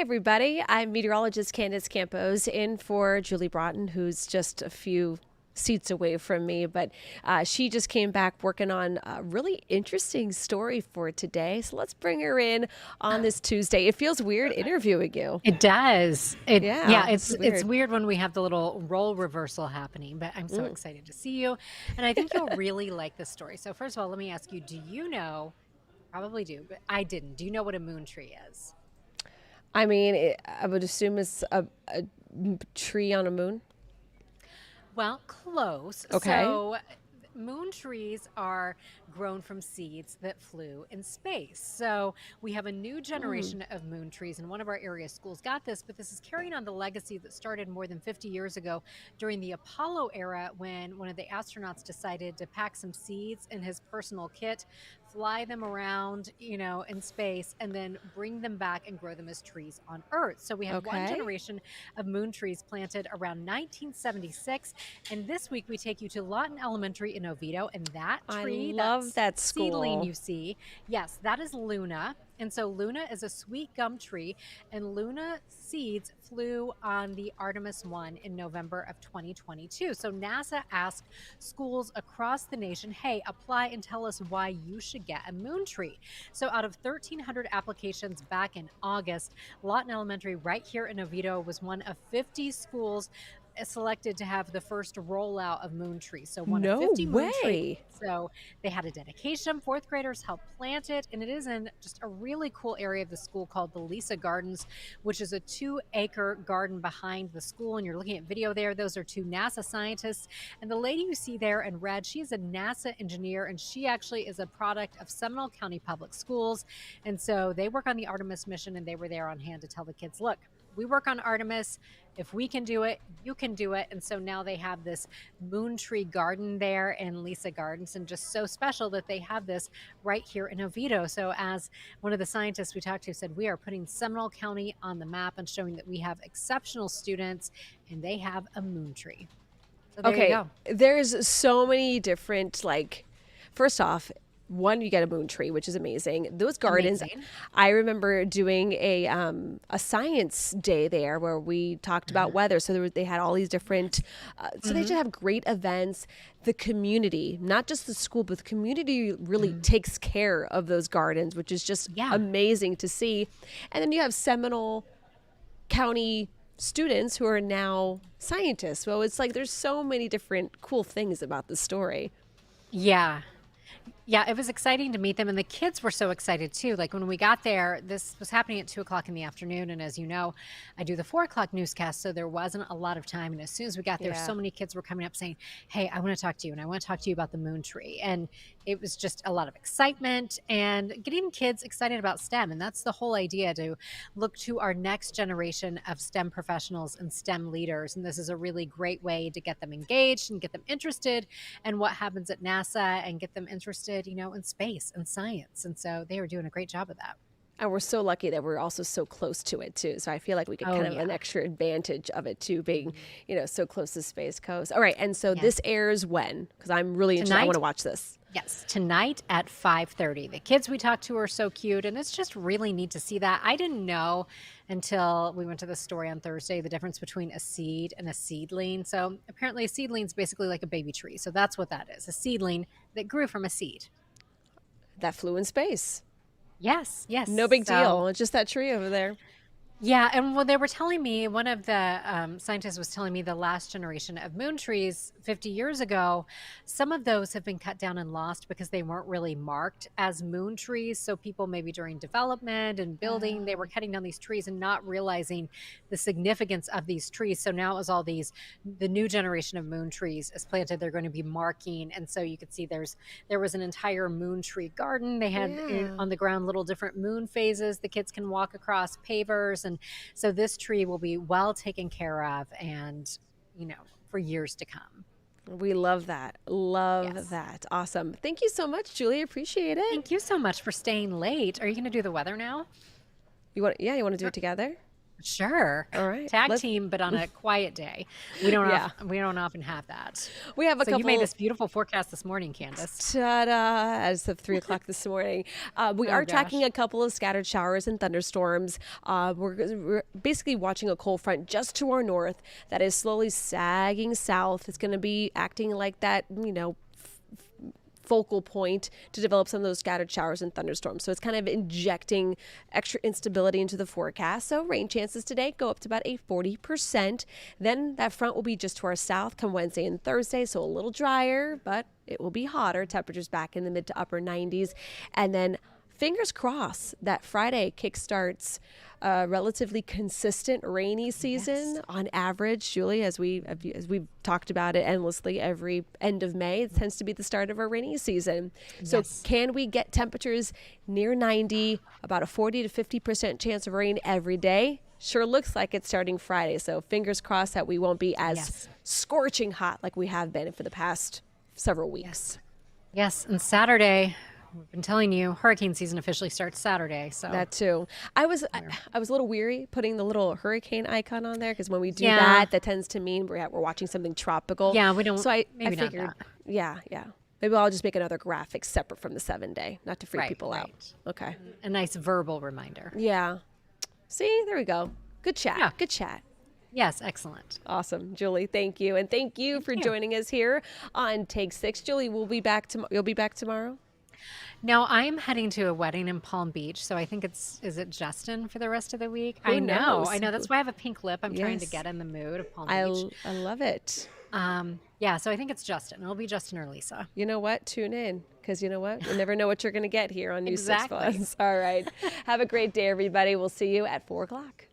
Hi, everybody. I'm meteorologist Candace Campos in for Julie Broughton, who's just a few seats away from me. But she just came back working on a really interesting story for today. So let's bring her in on this Tuesday. It feels weird interviewing you. It does. Yeah, Yeah, it's it's it's weird. weird when we have the little role reversal happening, but I'm so excited to see you. And I think you'll really like this story. So first of all, let me ask you, do you know, probably do, but I didn't. Do you know what a moon tree is? I mean, I would assume it's a tree on a moon. Well, close. Okay. So, moon trees are grown from seeds that flew in space. So, we have a new Hmm. generation of moon trees, and one of our area schools got this, but this is carrying on the legacy that started more than 50 years ago during the Apollo era when one of the astronauts decided to pack some seeds in his personal kit, fly them around, in space, and then bring them back and grow them as trees on Earth. So, we have one Okay. generation of moon trees planted around 1976, and this week we take you to Lawton Elementary in Oviedo, and that I tree, love that seedling school. you see, yes, that is Luna. And so Luna is a sweet gum tree, and Luna seeds flew on the Artemis 1 in November of 2022. So NASA asked schools across the nation, hey, apply and tell us why you should get a moon tree. So out of 1,300 applications back in August, Lawton Elementary right here in Oviedo was one of 50 schools selected to have the first rollout of moon trees. So one of No 50 moon trees. way. So they had a dedication. Fourth graders helped plant it. And it is in just a really cool area of the school called the Lisa Gardens, which is a 2-acre garden behind the school. And you're looking at video there. Those are two NASA scientists. And the lady you see there in red, she is a NASA engineer, and she actually is a product of Seminole County Public Schools. And so they work on the Artemis mission, and they were there on hand to tell the kids, look, we work on Artemis. If we can do it, you can do it. And so now they have this moon tree garden there in Lisa Gardens, and just so special that they have this right here in Oviedo. So as one of the scientists we talked to said, we are putting Seminole County on the map and showing that we have exceptional students and they have a moon tree. So there you Okay, go. there's so many different first off, one, you get a moon tree, which is amazing. Those gardens, Amazing. I remember doing a science day there where we talked about weather. So they had all these different, so they just Hmm. have great events. The community, not just the school, but the community really Hmm. takes care of those gardens, which is just Yeah. amazing to see. And then you have Seminole County students who are now scientists. So it's like there's so many different cool things about the story. Yeah. Yeah, it was exciting to meet them, and the kids were so excited too. Like when we got there, this was happening at 2 o'clock in the afternoon, and as you know, I do the 4 o'clock newscast, so there wasn't a lot of time. And as soon as we got there, Yeah. so many kids were coming up saying, "Hey, I want to talk to you, and I want to talk to you about the moon tree." And it was just a lot of excitement and getting kids excited about STEM, and that's the whole idea, to look to our next generation of STEM professionals and STEM leaders. And this is a really great way to get them engaged and get them interested in what happens at NASA and get them interested, in space and science. And so they were doing a great job of that. And we're so lucky that we're also so close to it too. So I feel like we get Oh, kind of an yeah. extra advantage of it too, being, Mhm. so close to Space Coast. All right. And so Yes. this airs when? Because I'm really interested. I want Tonight, to watch this. yes, tonight at 5:30. The kids we talked to are so cute, and it's just really neat to see that. I didn't know until we went to the story on Thursday the difference between a seed and a seedling. So apparently, a seedling is basically like a baby tree. So that's what that is, a seedling that grew from a seed. That flew in space. Yes, yes. No big So deal. It's just that tree over there. yeah, and well, they were telling me, one of the scientists was telling me the last generation of moon trees 50 years ago, some of those have been cut down and lost because they weren't really marked as moon trees. So people maybe during development and building, they were cutting down these trees and not realizing the significance of these trees. So now as the new generation of moon trees is planted, they're going to be marking. And so you could see there was an entire moon tree garden. They had Yeah. on the ground little different moon phases the kids can walk across, pavers. And so this tree will be well taken care of and, for years to come. We love that. Love Yes. that. Awesome. Thank you so much, Julie. Appreciate it. Thank you so much for staying late. Are you going to do the weather now? You want to do it together? Sure. All right. Tag team, but on a quiet day. We don't Yeah. we don't often have that. We have a So you made couple. this beautiful forecast this morning, Candace. Ta-da! As of 3 o'clock this morning, we Oh are tracking gosh. a couple of scattered showers and thunderstorms. We're basically watching a cold front just to our north that is slowly sagging south. It's going to be acting like that, focal point to develop some of those scattered showers and thunderstorms. So it's kind of injecting extra instability into the forecast. So rain chances today go up to about a 40%. Then that front will be just to our south come Wednesday and Thursday. So a little drier, but it will be hotter. Temperatures back in the mid to upper 90s. And then fingers crossed that Friday kickstarts a relatively consistent rainy season. Yes. On average, Julie, as we've talked about it endlessly, every end of May it tends to be the start of our rainy season. So Yes. can we get temperatures near 90, about a 40 to 50% chance of rain every day? Sure looks like it's starting Friday. So fingers crossed that we won't be as Yes. scorching hot like we have been for the past several weeks. Yes. And Saturday, we've been telling you, hurricane season officially starts Saturday. So That too. I was a little weary putting the little hurricane icon on there because when we do Yeah. that tends to mean we're watching something tropical. yeah, we don't. So I maybe not figured, that. yeah. Maybe I'll just make another graphic separate from the 7-day, not to freak Right, people out. right. Okay. A nice verbal reminder. Yeah. See, there we go. Good chat. Yeah. Good chat. Yes, excellent. Awesome, Julie. Thank you, and thank you for you. joining us here on Take 6. Julie, we'll be back tomorrow. You'll be back tomorrow. Now I'm heading to a wedding in Palm Beach, so I think is it Justin for the rest of the week? Who I know. knows? That's why I have a pink lip. I'm trying to Yes. get in the mood of Palm I Beach. love it. Yeah, so I think it's Justin. It'll be Justin or Lisa. You know what? Tune in because you know what? You never know what you're going to get here on News 6 Exactly. Plus. All right. Have a great day, everybody. We'll see you at 4 o'clock.